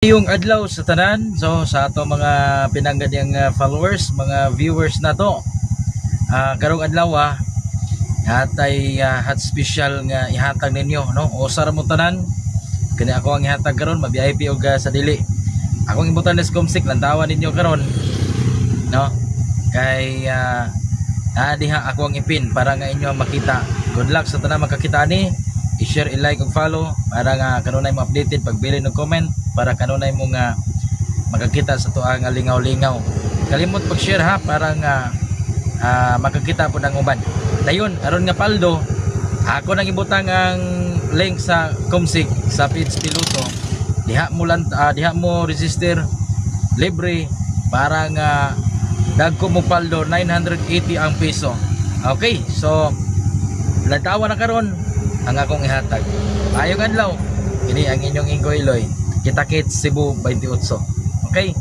Yung adlaw sa tanan, so sa ato mga pinangganyang followers, mga viewers na to, karong adlaw hatay hot special nga ihatag ninyo, no? Usa ra mo tanan kani ako ang ihatag karon, ma-VIP og sa dili. Akong imbutan ni Skumsik, lantawan ninyo karon, no? Kay diha ako ang ipin para nga inyo makita. Good luck sa tanan makakita ni. I-share, i-like ug follow para nga kanunay mo updated pagbili ng comment, para kanunay mo nga makakita sa tuang lingaw-lingaw. Kalimot pag-share ha para nga makakita po ng uban. Dayon, aron nga paldo, ako nang ibutang ang link sa Kumsik sa page Piloto. Diha mo register libre para nga dagko mo paldo 980 ang piso. Okay, so lantawan na karon ang akong ihatag. Ayong adlaw, ini ang inyong Ingoy Loy. Kita-kits Cebu 28. Okay?